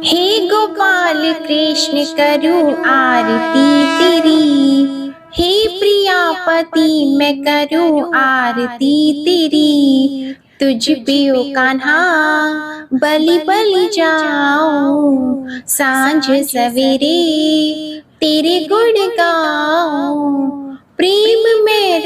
हे गोपाल कृष्ण करूं आरती तेरी, हे प्रियापति मैं करूं आरती तेरी। तुझ पे ओ कान्हा बलि बलि जाऊं, सांझ सवेरे तेरे गुण गाऊं। प्रेम में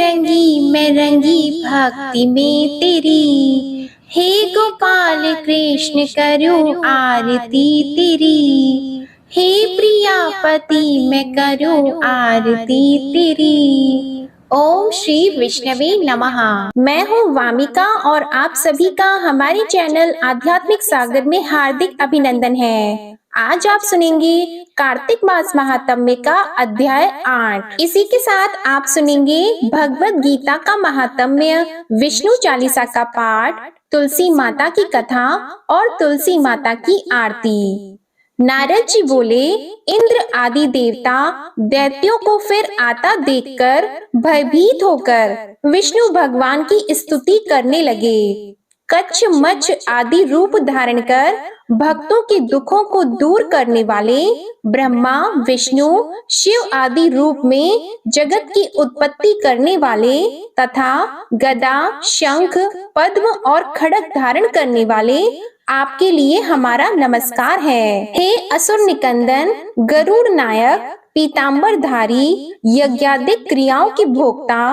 रंगी भक्ति में तेरी, हे गोपाल कृष्ण करूं आरती तेरी। हे प्रियापति मैं करूं आरती तेरी। ओम श्री विष्णवे नमः। मैं हूँ वामिका और आप सभी का हमारे चैनल आध्यात्मिक सागर में हार्दिक अभिनंदन है। आज आप सुनेंगे कार्तिक मास महात्म्य का अध्याय 8। इसी के साथ आप सुनेंगे भगवत गीता का महात्म्य, विष्णु चालीसा का पाठ, तुलसी माता की कथा और तुलसी माता की आरती। नारद जी बोले, इंद्र आदि देवता दैत्यों को फिर आता देखकर भयभीत होकर विष्णु भगवान की स्तुति करने लगे। कच्छ मच्छ आदि रूप धारण कर भक्तों के दुखों को दूर करने वाले ब्रह्मा विष्णु शिव आदि रूप में जगत की उत्पत्ति करने वाले तथा गदा शंख पद्म और खड़ग धारण करने वाले आपके लिए हमारा नमस्कार है। हे असुर निकंदन, गरुड़ नायक, पीतांबरधारी, यज्ञादिक क्रियाओं के भोक्ता,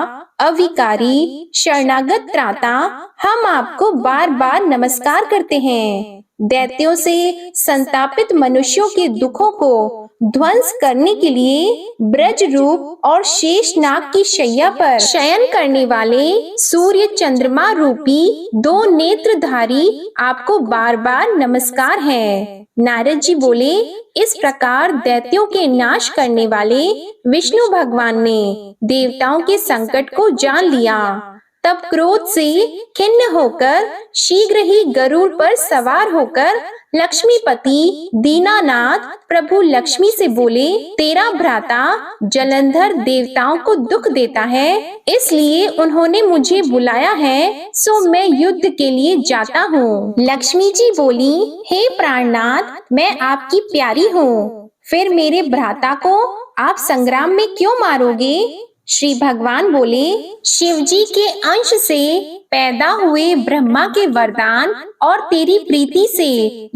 अविकारी, शरणागत त्राता, हम आपको बार बार नमस्कार करते हैं। दैत्यों से संतापित मनुष्यों के दुखों को ध्वंस करने के लिए ब्रज रूप और शेषनाग की शैया पर शयन करने वाले सूर्य चंद्रमा रूपी दो नेत्रधारी आपको बार बार नमस्कार है। नारद जी बोले, इस प्रकार दैत्यों के नाश करने वाले विष्णु भगवान ने देवताओं के संकट को जान लिया। तब क्रोध से खिन्न होकर शीघ्र ही गरुड़ पर सवार होकर लक्ष्मीपति दीनानाथ प्रभु लक्ष्मी से बोले, तेरा भ्राता जलंधर देवताओं को दुख देता है, इसलिए उन्होंने मुझे बुलाया है, सो मैं युद्ध के लिए जाता हूँ। लक्ष्मी जी बोली, हे प्राणनाथ, मैं आपकी प्यारी हूँ, फिर मेरे भ्राता को आप संग्राम में क्यों मारोगे? श्री भगवान बोले, शिव जी के अंश से पैदा हुए ब्रह्मा के वरदान और तेरी प्रीति से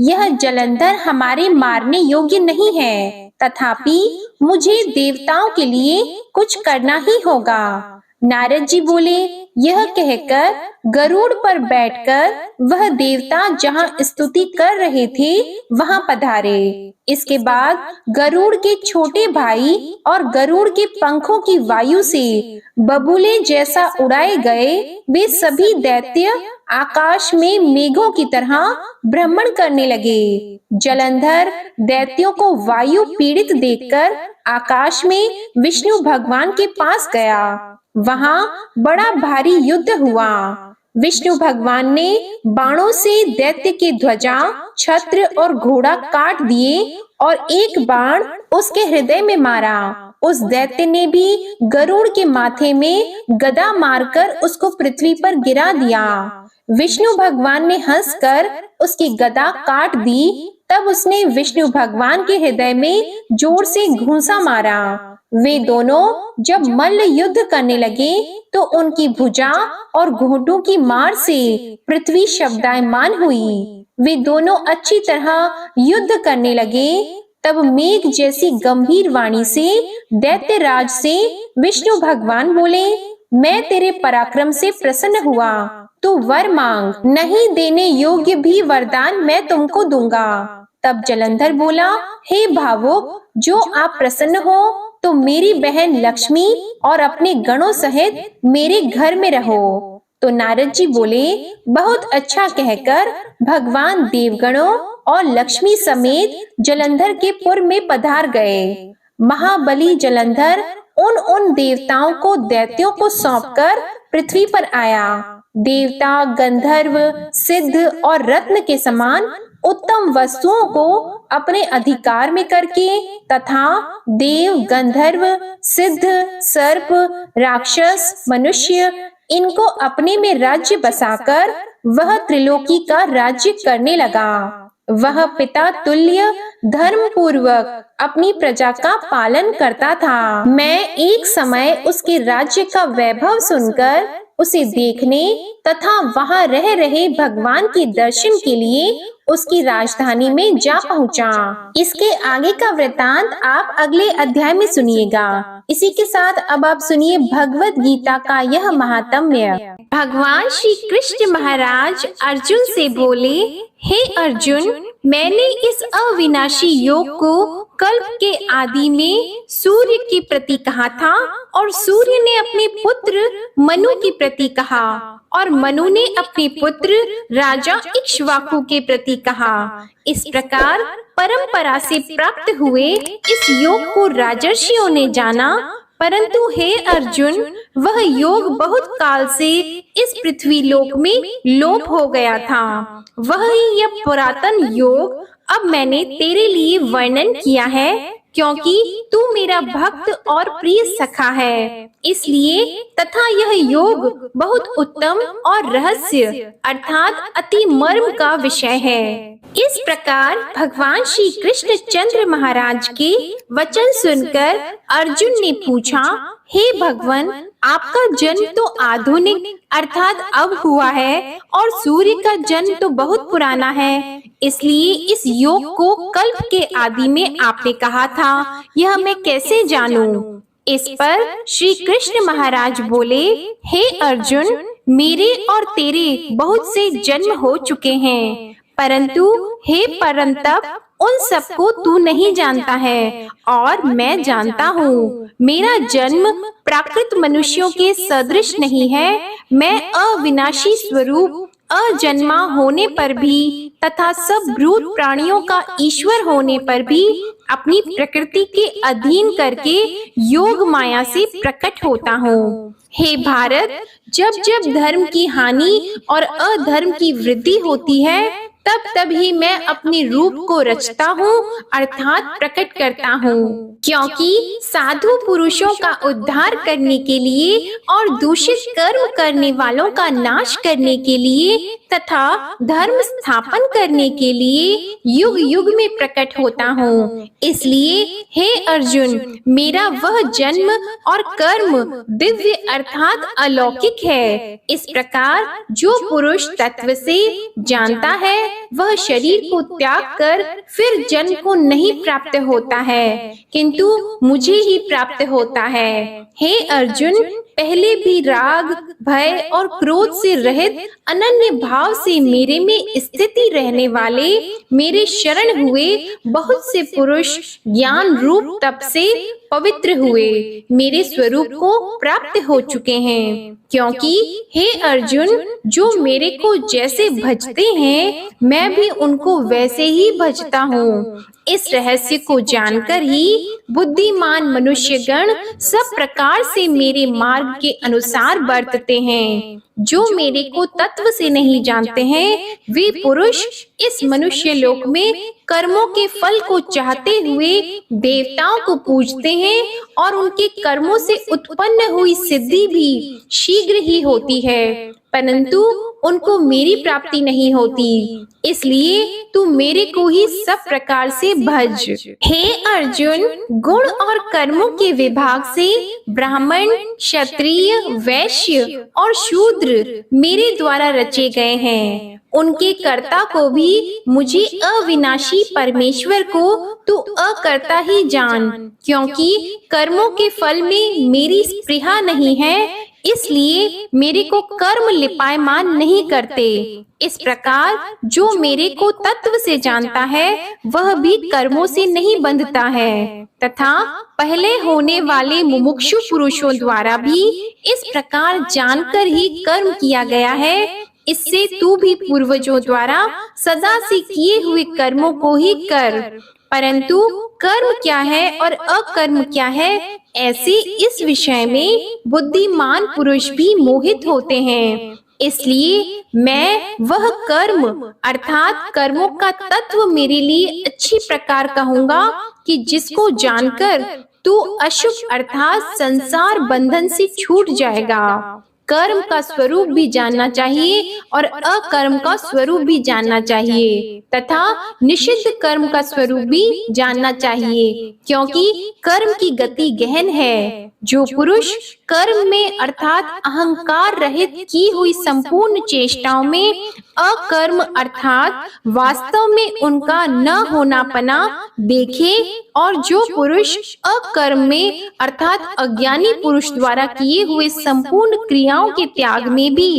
यह जलंधर हमारे मारने योग्य नहीं है, तथापि मुझे देवताओं के लिए कुछ करना ही होगा। नारद जी बोले, यह कहकर गरुड़ पर बैठकर वह देवता जहाँ स्तुति कर रहे थे वहाँ पधारे। इसके बाद गरुड़ के छोटे भाई और गरुड़ के पंखों की वायु से बबूले जैसा उड़ाए गए वे सभी दैत्य आकाश में मेघों की तरह भ्रमण करने लगे। जलंधर दैत्यों को वायु पीड़ित देखकर आकाश में विष्णु भगवान के पास गया। वहाँ बड़ा भारी युद्ध हुआ। विष्णु भगवान ने बाणों से दैत्य के ध्वजा छत्र और घोड़ा काट दिए और एक बाण उसके हृदय में मारा। उस दैत्य ने भी गरुड़ के माथे में गदा मारकर उसको पृथ्वी पर गिरा दिया। विष्णु भगवान ने हंसकर उसकी गदा काट दी। तब उसने विष्णु भगवान के हृदय में जोर से घूंसा मारा। वे दोनों जब मल्ल युद्ध करने लगे तो उनकी भुजा और घोंटों की मार से पृथ्वी शब्दायमान हुई। वे दोनों अच्छी तरह युद्ध करने लगे। तब मेघ जैसी गंभीर वाणी से दैत्यराज से विष्णु भगवान बोले, मैं तेरे पराक्रम से प्रसन्न हुआ, तू वर मांग, नहीं देने योग्य भी वरदान मैं तुमको दूंगा। तब जलंधर बोला, हे भावुक, जो आप प्रसन्न हो तो मेरी बहन लक्ष्मी और अपने गणों सहित मेरे घर में रहो। तो नारद जी बोले, बहुत अच्छा कहकर भगवान देवगणों और लक्ष्मी समेत जलंधर के पुर में पधार गए। महाबली जलंधर उन देवताओं को दैत्यों को सौंपकर पृथ्वी पर आया। देवता गंधर्व सिद्ध और रत्न के समान उत्तम वस्तुओं को अपने अधिकार में करके तथा देव गंधर्व सिद्ध सर्प राक्षस मनुष्य इनको अपने में राज्य बसाकर वह त्रिलोकी का राज्य करने लगा। वह पिता तुल्य धर्म पूर्वक अपनी प्रजा का पालन करता था। मैं एक समय उसके राज्य का वैभव सुनकर उसे देखने तथा वहां रह रहे भगवान के दर्शन के लिए उसकी राजधानी में जा पहुंचा। इसके आगे का वृतांत आप अगले अध्याय में सुनिएगा। इसी के साथ अब आप सुनिए भगवत गीता का यह महात्म्य। भगवान श्री कृष्ण महाराज अर्जुन से बोले, हे अर्जुन, मैंने इस अविनाशी योग को कल्प के आदि में सूर्य के प्रति कहा था और सूर्य ने अपने पुत्र मनु के प्रति कहा और मनु ने अपने पुत्र राजा इक्ष्वाकु के प्रति कहा। इस प्रकार परंपरा से प्राप्त हुए इस योग को राजर्षियों ने जाना, परंतु हे अर्जुन, वह योग बहुत काल से इस पृथ्वी लोक में लोप हो गया था। वह ही यह पुरातन योग अब मैंने तेरे लिए वर्णन किया है, क्योंकि तू मेरा भक्त और प्रिय सखा है। इसलिए तथा यह योग बहुत उत्तम और रहस्य अर्थात अति मर्म का विषय है। इस प्रकार भगवान श्री कृष्ण चंद्र महाराज के वचन सुनकर अर्जुन ने पूछा, हे भगवान, आपका जन्म तो आधुनिक अर्थात अब हुआ है और सूर्य का जन्म तो बहुत पुराना है, इसलिए इस योग को कल्प के आदि में आपने कहा था, यह मैं कैसे जानूं? इस पर श्री कृष्ण महाराज बोले, हे अर्जुन, मेरे और तेरे बहुत से जन्म हो चुके हैं, परंतु हे परंतप, उन सबको तू नहीं जानता है और मैं जानता हूँ। मेरा जन्म प्राकृत मनुष्यों के सदृश नहीं है। मैं अविनाशी स्वरूप अजन्मा होने पर भी तथा सब भूत प्राणियों का ईश्वर होने पर भी अपनी प्रकृति के अधीन करके योग माया से प्रकट होता हूँ। हे भारत, जब जब धर्म की हानि और अधर्म की वृद्धि होती है, तब तब ही मैं अपने रूप को रचता हूँ अर्थात प्रकट करता हूँ, क्योंकि साधु पुरुषों का उद्धार करने के लिए और दूषित कर्म करने वालों का नाश करने के लिए तथा धर्म स्थापन करने के लिए युग युग में प्रकट होता हूँ। इसलिए हे अर्जुन, मेरा वह जन्म और कर्म दिव्य अर्थात अलौकिक है। इस प्रकार जो पुरुष तत्व से जानता है, वह शरीर को त्याग कर फिर जन्म को नहीं प्राप्त होता है, किंतु मुझे ही प्राप्त होता है। हे अर्जुन, पहले भी राग, भय और क्रोध से रहित अनन्य भाव से मेरे में स्थिति रहने वाले मेरे शरण हुए बहुत से पुरुष ज्ञान रूप तप से पवित्र हुए मेरे स्वरूप को प्राप्त हो चुके हैं। क्योंकि हे अर्जुन, जो मेरे को जैसे भजते हैं, मैं भी उनको वैसे ही भजता हूँ। इस रहस्य को जानकर ही बुद्धिमान मनुष्यगण सब प्रकार से मेरे मार्ग के अनुसार बरतते हैं। जो मेरे को तत्व से नहीं जानते हैं, वे पुरुष इस मनुष्य लोक में कर्मों के फल को चाहते हुए देवताओं को पूजते हैं और उनके कर्मों से उत्पन्न हुई सिद्धि भी शीघ्र ही होती है, परंतु उनको मेरी प्राप्ति नहीं होती। इसलिए तू मेरे को ही सब प्रकार से भज। हे अर्जुन, गुण और कर्मों के विभाग से ब्राह्मण, क्षत्रिय, वैश्य और शूद्र मेरे द्वारा रचे गए हैं। उनके कर्ता को भी मुझे अविनाशी परमेश्वर को तू अकर्ता ही जान, क्योंकि कर्मों के फल में मेरी स्पृहा नहीं है, इसलिए मेरे को कर्म लिपायमान नहीं करते। इस प्रकार जो मेरे को तत्व से जानता है, वह भी कर्मों से नहीं बंधता है, तथा पहले होने वाले मुमुक्षु पुरुषों द्वारा भी इस प्रकार जानकर ही कर्म किया गया है। इससे तू भी पूर्वजों द्वारा सदा से किए हुए कर्मों को ही कर, परंतु कर्म क्या है और अकर्म क्या है, ऐसे इस विषय में बुद्धिमान पुरुष भी मोहित होते हैं। इसलिए मैं वह कर्म अर्थात कर्मों का तत्व मेरे लिए अच्छी प्रकार कहूँगा कि जिसको जानकर तू अशुभ अर्थात संसार बंधन से छूट जाएगा। कर्म का स्वरूप भी जानना चाहिए और अकर्म का स्वरूप भी जानना चाहिए तथा निषिद्ध कर्म का स्वरूप भी जानना चाहिए, क्योंकि कर्म की गति गहन है। जो पुरुष कर्म में अर्थात अहंकार रहित की हुई संपूर्ण चेष्टाओं में अकर्म अर्थात वास्तव में उनका न होना पना देखे, और जो पुरुष अकर्म में अर्थात अज्ञानी पुरुष द्वारा किए हुए संपूर्ण क्रियाओं के त्याग में भी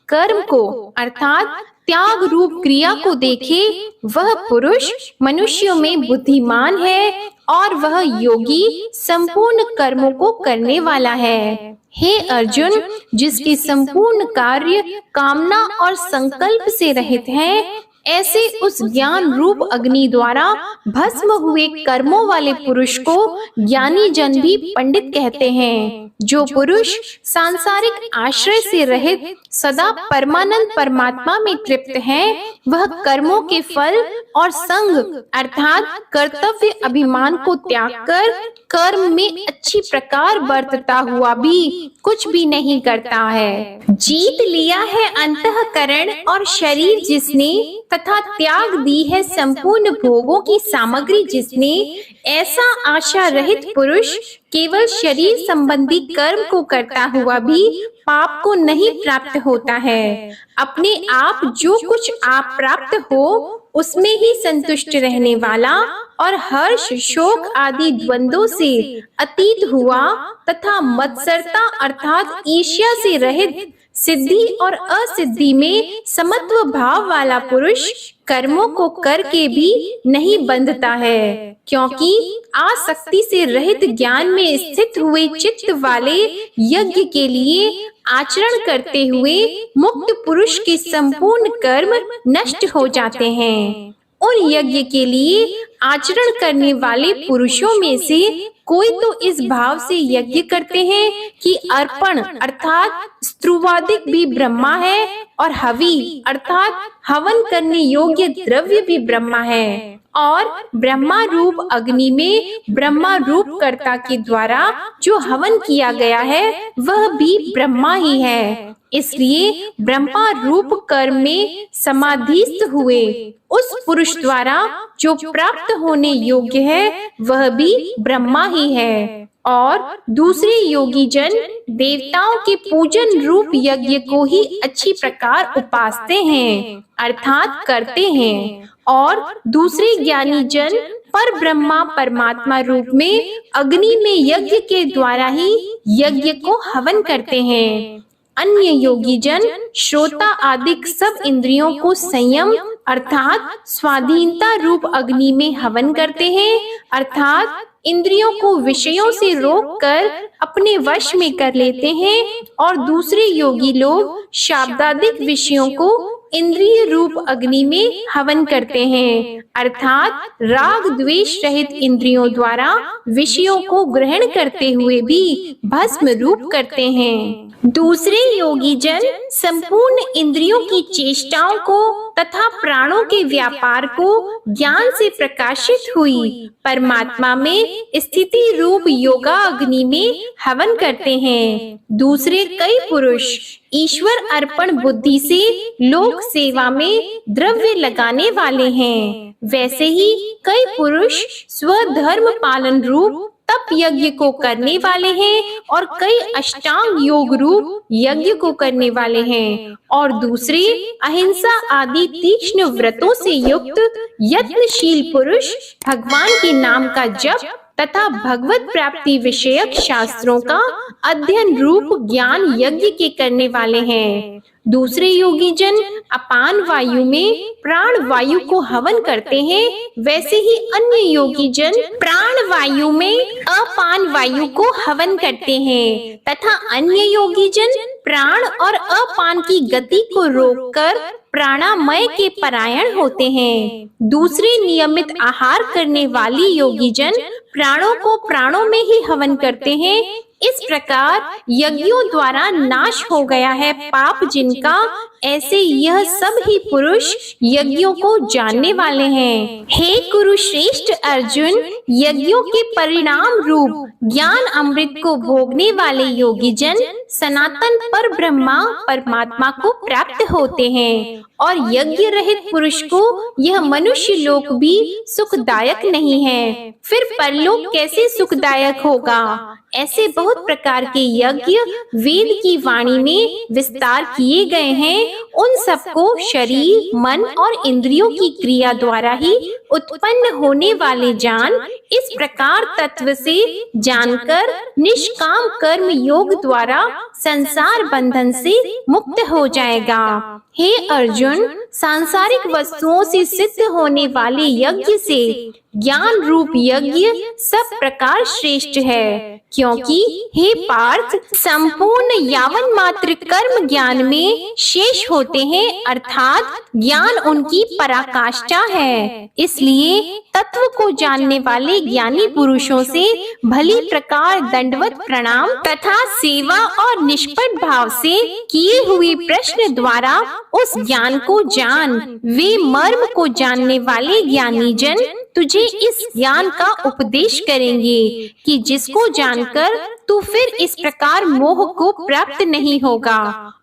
कर्म को अर्थात त्याग रूप क्रिया को देखे, वह पुरुष मनुष्यों में बुद्धिमान है और वह योगी संपूर्ण कर्मों को करने वाला है। हे अर्जुन, जिसके संपूर्ण कार्य कामना और संकल्प से रहित हैं, ऐसे उस ज्ञान रूप अग्नि द्वारा भस्म हुए कर्मों वाले पुरुष को ज्ञानी जन भी पंडित कहते हैं। जो पुरुष सांसारिक आश्रय से रहित सदा परमानंद परमात्मा में तृप्त है, वह कर्मों के फल और संग अर्थात कर्तव्य अभिमान को त्याग कर कर्म में अच्छी प्रकार बरतता हुआ भी कुछ भी नहीं करता है। जीत लिया है अंतःकरण और शरीर जिसने तथा त्याग दी है संपूर्ण भोगों की सामग्री जिसने, ऐसा आशा रहित पुरुष केवल शरीर संबंधी कर्म को करता हुआ भी पाप को नहीं प्राप्त होता है। अपने आप जो कुछ आप प्राप्त हो उसमें ही संतुष्ट रहने वाला और हर्ष शोक आदि द्वंद्वों से अतीत हुआ तथा मत्सरता अर्थात ईर्ष्या से रहित सिद्धि और असिद्धि में समत्व भाव वाला पुरुष कर्मों को करके भी नहीं बंधता है, क्योंकि आसक्ति से रहित ज्ञान में स्थित हुए चित्त वाले यज्ञ के लिए आचरण करते हुए मुक्त पुरुष के संपूर्ण कर्म नष्ट हो जाते हैं। उन यज्ञ के लिए आचरण करने वाले पुरुषों में से कोई तो इस भाव से यज्ञ करते हैं कि अर्पण अर्थात स्त्रुवादिक भी ब्रह्मा है और हवि अर्थात हवन करने योग्य द्रव्य भी ब्रह्मा है, और ब्रह्मा रूप अग्नि में ब्रह्मा रूप कर्ता के द्वारा जो हवन किया गया है वह भी ब्रह्मा ही है। इसलिए ब्रह्मा रूप कर्म में समाधिस्थ हुए उस पुरुष द्वारा जो प्राप्त होने योग्य है वह भी ब्रह्मा ही है, और दूसरे योगी जन देवताओं के पूजन रूप यज्ञ को ही अच्छी प्रकार उपासते हैं अर्थात करते हैं, और दूसरे ज्ञानी जन पर ब्रह्मा परमात्मा रूप में अग्नि में यज्ञ के द्वारा ही यज्ञ को हवन करते हैं। अन्य योगी जन श्रोता आदिक सब इंद्रियों को संयम अर्थात स्वाधीनता रूप अग्नि में हवन करते हैं, अर्थात इंद्रियों को विषयों से रोककर अपने वश में कर लेते हैं, और दूसरे योगी लोग शाब्दादिक विषयों को इंद्रिय रूप अग्नि में हवन करते हैं, अर्थात राग द्वेष रहित इंद्रियों द्वारा विषयों को ग्रहण करते हुए भी भस्म रूप करते हैं। दूसरे योगी जन संपूर्ण इंद्रियों की चेष्टाओं को तथा प्राणों के व्यापार को ज्ञान से प्रकाशित हुई परमात्मा में स्थिति रूप योगा अग्नि में हवन करते हैं। दूसरे कई पुरुष ईश्वर अर्पण बुद्धि से लोक सेवा में द्रव्य लगाने वाले हैं, वैसे ही कई पुरुष स्वधर्म पालन रूप तप यज्ञ को करने वाले हैं, और कई अष्टांग योग रूप यज्ञ को करने वाले हैं, और दूसरे अहिंसा आदि तीक्ष्ण व्रतों से युक्त यत्नशील पुरुष भगवान के नाम का जप तथा भगवत प्राप्ति विषयक शास्त्रों का अध्ययन रूप ज्ञान यज्ञ के करने वाले हैं। दूसरे योगी जन अपान वायु में प्राण वायु को हवन करते हैं, वैसे ही अन्य योगी जन प्राण वायु में अपान वायु को हवन करते हैं, तथा अन्य योगी जन प्राण और अपान की गति को रोककर प्राणामय के परायण होते हैं। दूसरे नियमित आहार करने वाली योगी जन प्राणों को प्राणों में ही हवन करते हैं। इस प्रकार यज्ञों द्वारा नाश हो गया है पाप जिनका, ऐसे यह सब ही पुरुष यज्ञों को जानने वाले हैं। हे कुरुश्रेष्ठ अर्जुन, यज्ञों के परिणाम रूप ज्ञान अमृत को भोगने वाले योगी जन सनातन पर ब्रह्मा परमात्मा को प्राप्त होते हैं और यज्ञ रहित पुरुष को यह मनुष्य लोक भी सुखदायक नहीं है। फिर परलोक कैसे सुखदायक होगा? ऐसे बहुत प्रकार के यज्ञ वेद की वाणी में विस्तार किए गए हैं। उन सबको शरीर, मन और इंद्रियों की क्रिया द्वारा ही उत्पन्न होने वाले जान इस प्रकार तत्व से जानकर निष्काम कर्म योग द्वारा संसार बंधन से मुक्त हो जाएगा। हे अर्जुन, सांसारिक वस्तुओं से सिद्ध होने वाले यज्ञ से ज्ञान रूप यज्ञ सब प्रकार श्रेष्ठ है, क्योंकि हे पार्थ, संपूर्ण यावन मात्र कर्म ज्ञान में शेष होते हैं, अर्थात ज्ञान उनकी पराकाष्ठा है। इसलिए तत्व को जानने वाले ज्ञानी पुरुषों से भली प्रकार दंडवत प्रणाम तथा सेवा और निष्पट भाव से किए हुए प्रश्न द्वारा उस ज्ञान को जान। वे मर्म को जानने वाले ज्ञानी जन तुझे इस ज्ञान का उपदेश करेंगे कि जिसको जानकर तू फिर इस प्रकार मोह को प्राप्त नहीं होगा।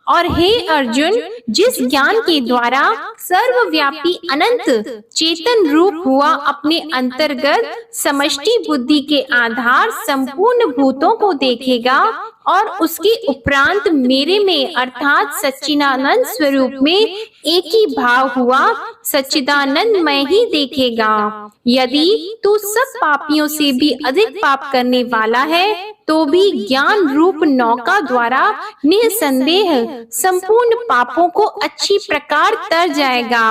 और हे अर्जुन, जिस ज्ञान के द्वारा सर्वव्यापी अनंत चेतन रूप हुआ अपने अंतर्गत समष्टि बुद्धि के आधार संपूर्ण भूतों को देखेगा और उसके उपरांत मेरे में अर्थात सच्चिदानंद स्वरूप में एक ही भाव हुआ सच्चिदानंद में ही देखेगा। यदि तू सब पापियों से भी अधिक पाप करने वाला है तो भी ज्ञान रूप नौका द्वारा निसंदेह संपूर्ण पापों को अच्छी प्रकार तर जाएगा।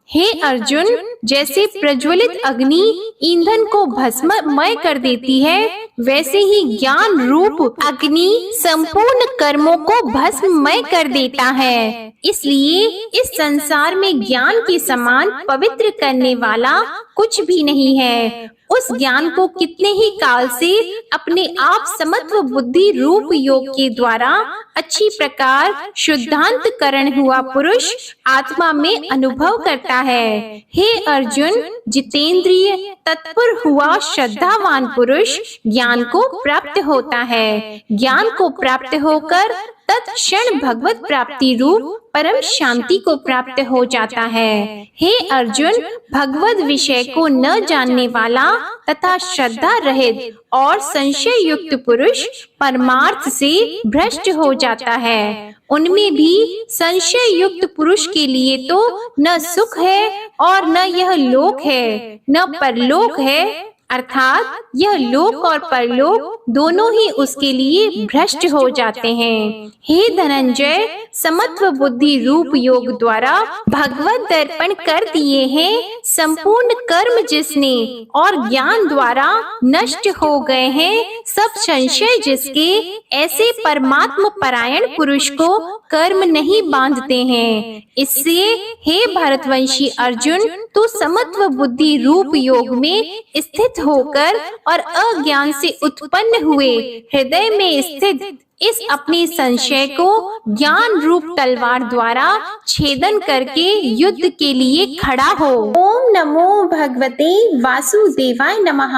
हे अर्जुन, जैसे प्रज्वलित अग्नि ईंधन को भस्ममय कर देती है, वैसे ही ज्ञान रूप अग्नि संपूर्ण कर्मों को भस्ममय कर देता है। इसलिए इस संसार में ज्ञान के समान पवित्र करने वाला कुछ भी नहीं है। उस ज्ञान को कितने ही काल से अपने आप समत्व बुद्धि रूप योग के द्वारा अच्छी प्रकार शुद्धांतकरण हुआ पुरुष आत्मा में अनुभव करता है। हे अर्जुन, जितेंद्रिय तत्पर हुआ श्रद्धावान पुरुष ज्ञान को प्राप्त होता है। ज्ञान को प्राप्त होकर तत्क्षण भगवत प्राप्ति रूप परम शांति को प्राप्त हो जाता है। हे अर्जुन, भगवत विषय को न जानने वाला तथा श्रद्धा रहित और संशय युक्त पुरुष परमार्थ से भ्रष्ट हो जाता है। उनमें भी संशय युक्त पुरुष के लिए तो न सुख है और न यह लोक है, न परलोक है, अर्थात यह लोक और परलोक दोनों ही उसके लिए भ्रष्ट हो जाते हैं। हे धनंजय, समत्व बुद्धि रूप योग द्वारा भगवत दर्पण कर दिए हैं संपूर्ण कर्म जिसने और ज्ञान द्वारा नष्ट हो गए हैं सब संशय जिसके, ऐसे परमात्म परायण पुरुष को कर्म नहीं बांधते हैं। इससे हे भरतवंशी अर्जुन, तू समत्व बुद्धि रूप योग में स्थित होकर और अज्ञान से उत्पन्न हुए हृदय में स्थित इस अपने संशय को ज्ञान रूप तलवार द्वारा छेदन करके युद्ध के लिए खड़ा हो। ओम नमो भगवते वासुदेवाय नमः।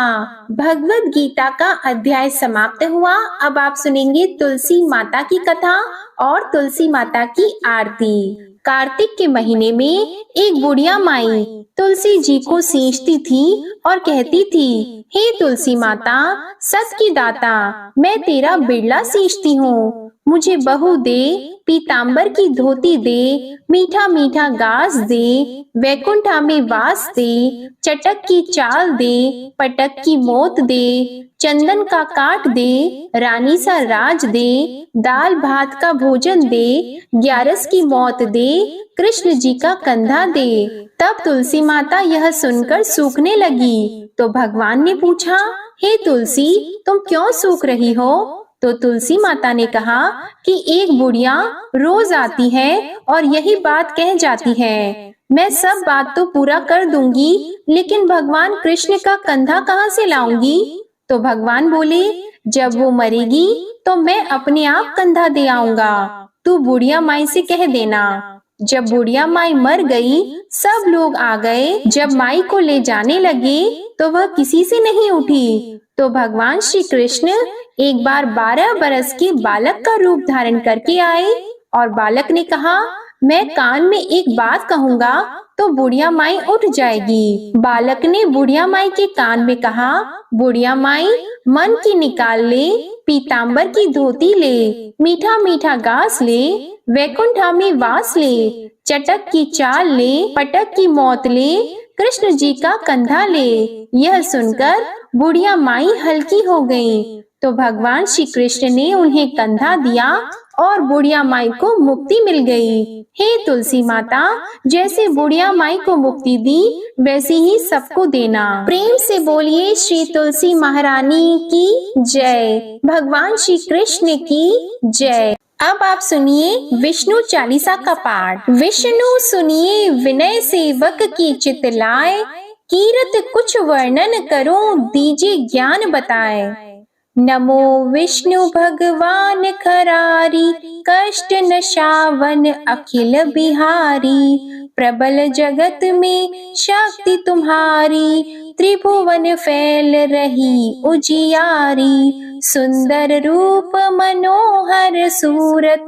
भगवत गीता का अध्याय समाप्त हुआ। अब आप सुनेंगे तुलसी माता की कथा और तुलसी माता की आरती। कार्तिक के महीने में एक बुढ़िया माई तुलसी जी को सींचती थी और कहती थी, हे तुलसी माता, सत की दाता, मैं तेरा बिरला सींचती हूँ, मुझे बहू दे, पीतांबर की धोती दे, मीठा मीठा गास दे, वैकुंठा में वास दे, चटक की चाल दे, पटक की मोत दे, चंदन का काट दे, रानी सा राज दे, दाल भात का भोजन दे, ग्यारस की मौत दे, कृष्ण जी का कंधा दे। तब तुलसी माता यह सुनकर सूखने लगी तो भगवान ने पूछा, हे तुलसी, तुम क्यों सूख रही हो? तो तुलसी माता ने कहा कि एक बुढ़िया रोज आती है और यही बात कह जाती है, मैं सब बात तो पूरा कर दूंगी, लेकिन भगवान कृष्ण का कंधा कहाँ से लाऊंगी? तो भगवान बोले, जब वो मरेगी तो मैं अपने आप कंधा दे आऊंगा, तू बुढ़िया माई से कह देना। जब बुढ़िया माई मर गई, सब लोग आ गए। जब माई को ले जाने लगे तो वह किसी से नहीं उठी। तो भगवान श्री कृष्ण एक बार 12 बरस के बालक का रूप धारण करके आए और बालक ने कहा, मैं कान में एक बात कहूंगा तो बुढ़िया माई उठ जाएगी। बालक ने बुढ़िया माई के कान में कहा, बुढ़िया माई मन की निकाल ले, पीतांबर की धोती ले, मीठा मीठा घास ले, वैकुंठा में वास ले, चटक की चाल ले, पटक की मौत ले, कृष्ण जी का कंधा ले। यह सुनकर बुढ़िया माई हल्की हो गई। तो भगवान श्री कृष्ण ने उन्हें कंधा दिया और बुढ़िया माई को मुक्ति मिल गई। हे तुलसी माता, जैसे बुढ़िया माई को मुक्ति दी वैसी ही सबको देना। प्रेम से बोलिए श्री तुलसी महारानी की जय, भगवान श्री कृष्ण की जय। अब आप सुनिए विष्णु चालीसा का पाठ। विष्णु सुनिए विनय सेवक की चित लाए, कीरत कुछ वर्णन करो दीजिए ज्ञान बताए। नमो विष्णु भगवान खरारी, कष्ट नशावन अखिल बिहारी। प्रबल जगत में शक्ति तुम्हारी, त्रिभुवन फैल रही उजियारी। सुंदर रूप मनोहर सूरत,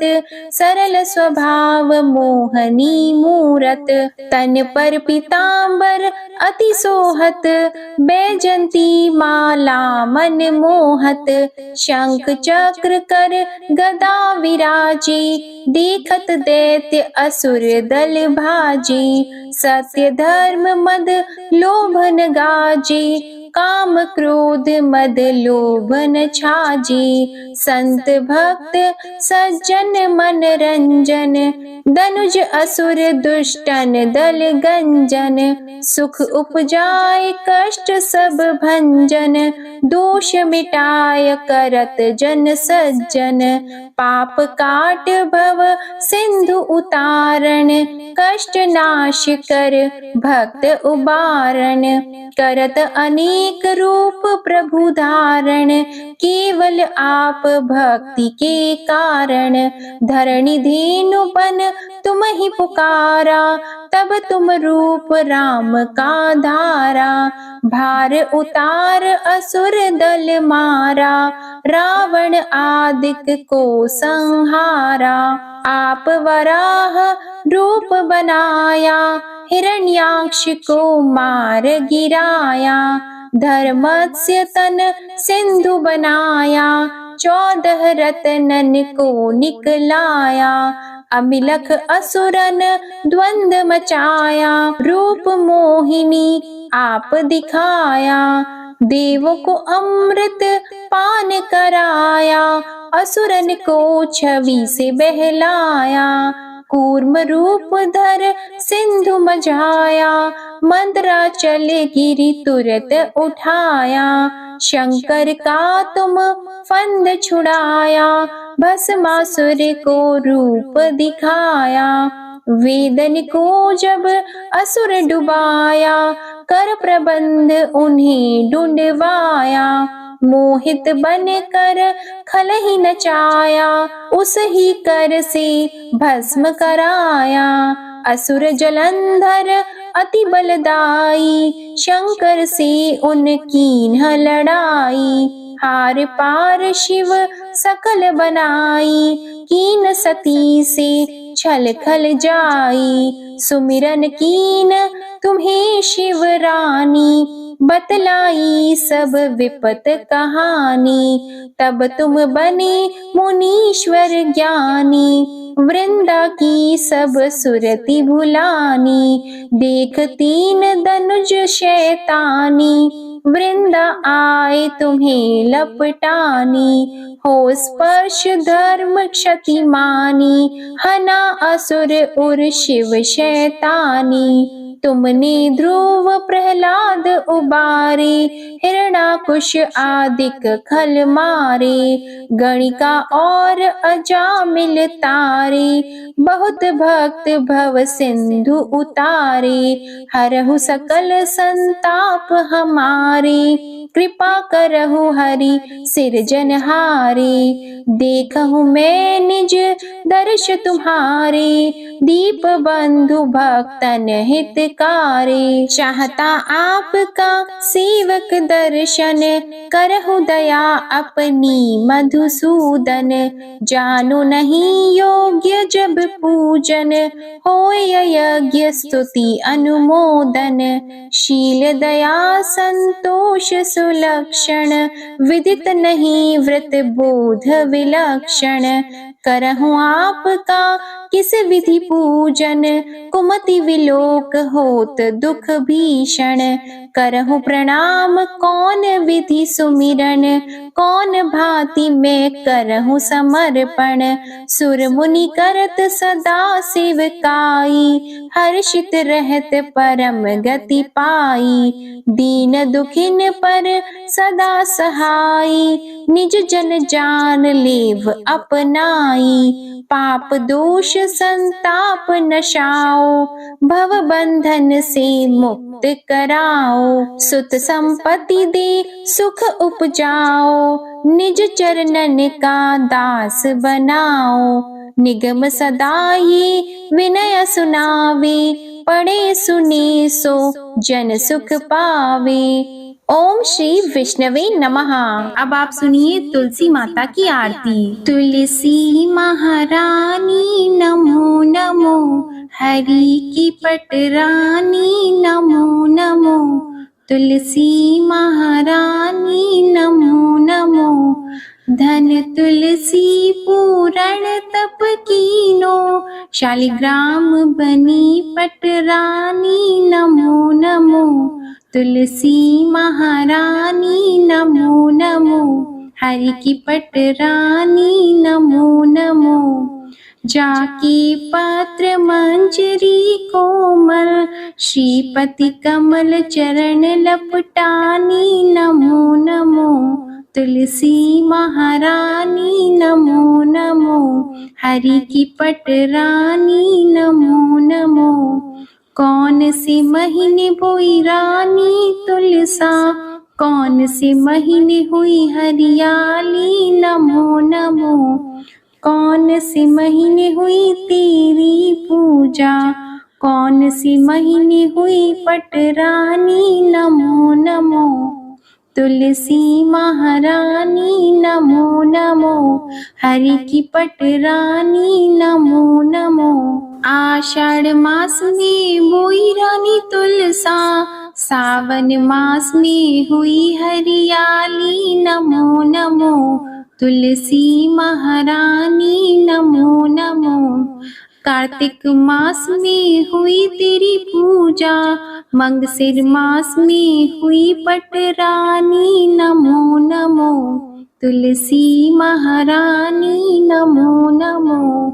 सरल स्वभाव मोहनी मूरत। तन पर पीतांबर अति सोहत, बैजंती माला मन मोहत। शंख चक्र कर गदा विराजे, देखत दैत्य असुर दल भाजे। सत्य धर्म मद लोभन गाजे, काम क्रोध मद लोभन छाजे। संत भक्त सज्जन मन रंजन, धनुज असुर दुष्टन दल गंजन। सुख उपजाए कष्ट सब भंजन, दोष मिटाय करत जन सज्जन। पाप काट भव सिंधु उतारण, कष्ट नाश कर भक्त उबारण। करत अनेक रूप प्रभु धारण, केवल आप भक्ति के कारण। धरणी धेनु बन तुम ही पुकारा, तब तुम रूप राम का धारा। भार उतार असुर दल मारा, रावण आदिक को संहारा। आप वराह रूप बनाया, हिरण्याक्ष को मार गिराया। धर्मस्य तन सिंधु बनाया, 14 रत्नन को निकलाया। अमिलख असुरन द्वंद मचाया, रूप मोहिनी आप दिखाया। देवों को अमृत पान कराया, असुरन को छवि से बहलाया। कूर्म रूप धर सिंधु मझाया, मंदराचल गिरि तुरत उठाया। शंकर का तुम फंद छुड़ाया, भस्मासुर को रूप दिखाया। वेदन को जब असुर डुबाया, कर प्रबंध उन्हें ढूंढवाया। मोहित बन कर खल ही नचाया, उस ही कर से भस्म कराया। असुर जलंधर अति बलदाई, शंकर से उनकी न लड़ाई। हार पार शिव सकल बनाई, कीन सती से छल खल जाई। सुमिरन कीन तुम्हें शिव रानी, बतलाई सब विपत कहानी। तब तुम बने मुनीश्वर ज्ञानी, वृंदा की सब सुरति भुलानी। देख 3 धनुज शैतानी, वृंदा आए तुम्हें लपटानी। हो स्पर्श धर्म क्षति मानी, हना असुर उर शिव शैतानी। तुमने ध्रुव प्रहलाद उबारे, हिरणाकुश आदिक खल मारे। गणिका और अजामिल तारे, बहुत भक्त भव सिंधु उतारे। हरहु सकल संताप हमारे, कृपा करहु हरि सिरजनहारे। देखहु मैं निज दर्श तुम्हारे, दीप बंधु भक्तन हितकारी। चाहता आपका सेवक दर्शन, करहु दया अपनी मधुसूदन। जानो नहीं योग्य जब पूजन, होय यज्ञ स्तुति अनुमोदन। शील दया संतोष सुलक्षण, विदित नहीं व्रत बोध विलक्षण। करहु आपका किस विधि पूजन, कुमति विलोक होत दुख भीषण। करहु प्रणाम कौन विधि सुमिरन, कौन भांति मैं करहु समर्पण। सुर मुनि करत सदा सेवकाई, हर्षित रहत परम गति पाई। दीन दुखिन पर सदा सहाई, निज जन जान लेव अपनाई। पाप दोष संताप नशाओ, भव बंधन से मुक्त कराओ। सुत संपत्ति दे सुख उपजाओ, निज चरणन का दास बनाओ। निगम सदा ये विनय सुनावे, पढ़े सुने सो जन सुख पावे। ओम श्री विष्णवे नमः। अब आप सुनिए तुलसी माता की आरती। तुलसी महारानी नमो नमो, हरि की पटरानी नमो नमो। तुलसी महारानी नमो नमो, धन तुलसी पूरण तप कीनो। शालिग्राम बनी पटरानी नमो नमो। तुलसी महारानी नमो नमो, हरि की पटरानी नमो नमो। जाके पत्र मंजरी कोमल, श्रीपति कमल चरण लपटानी नमो नमो। तुलसी महारानी नमो नमो, हरि की पटरानी नमो नमो। कौन से महीने बोई रानी तुलसा, कौन से महीने हुई हरियाली नमो नमो। कौन से महीने हुई तेरी पूजा, कौन से महीने हुई पटरानी नमो नमो। तुलसी महारानी नमो नमो, हरि की पटरानी नमो नमो। आषाढ़ मास में बोई रानी तुलसा, सावन मास में हुई हरियाली नमो नमो। तुलसी महारानी नमो नमो। कार्तिक मास में हुई तेरी पूजा, मंगसिर मास में हुई पटरानी नमो नमो। तुलसी महारानी नमो नमो।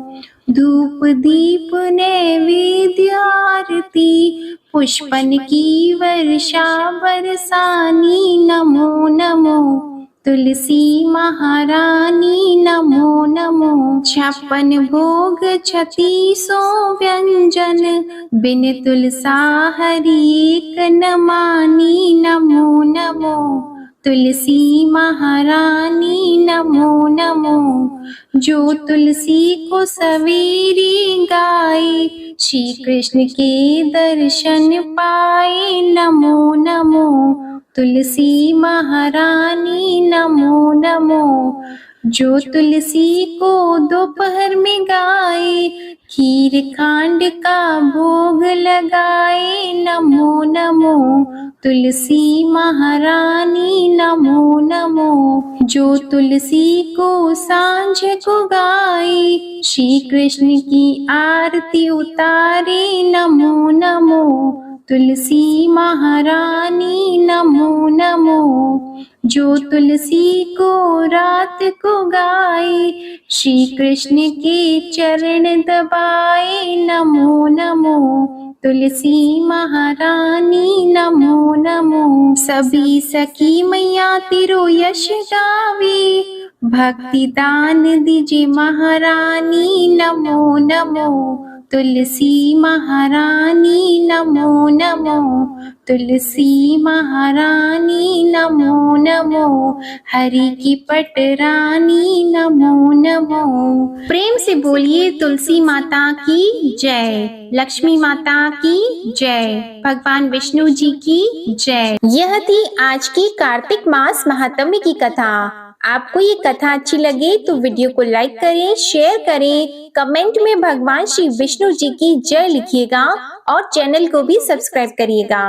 धूप दीप नैवेद्य आरती, पुष्पन की वर्षा बरसानी नमो नमो। तुलसी महारानी नमो नमो। 56 भोग 3600 व्यंजन, बिन तुलसा हरि एक न मानी नमो नमो। तुलसी महारानी नमो नमो। जो तुलसी को सवेरे गाए, श्री कृष्ण के दर्शन पाए नमो नमो। तुलसी महारानी नमो नमो। जो तुलसी को दोपहर में गाए, खीर खांड का भोग लगाए नमो नमो। तुलसी महारानी नमो नमो। जो तुलसी को सांझ को गाए, श्री कृष्ण की आरती उतारे नमो नमो। तुलसी महारानी नमो नमो। जो तुलसी को रात को गाए, श्री कृष्ण के चरण दबाए नमो नमो। तुलसी महारानी नमो नमो। सभी सखी मैया तेरो यश गावे, भक्ति दान दीजिए महारानी नमो नमो। तुलसी महारानी नमो नमो, तुलसी महारानी नमो नमो, हरि की पटरानी नमो नमो। प्रेम से बोलिए तुलसी माता की जय, लक्ष्मी माता की जय, भगवान विष्णु जी की जय। यह थी आज की कार्तिक मास महात्म्य की कथा। आपको ये कथा अच्छी लगे तो वीडियो को लाइक करें, शेयर करें, कमेंट में भगवान श्री विष्णु जी की जय लिखिएगा और चैनल को भी सब्सक्राइब करिएगा।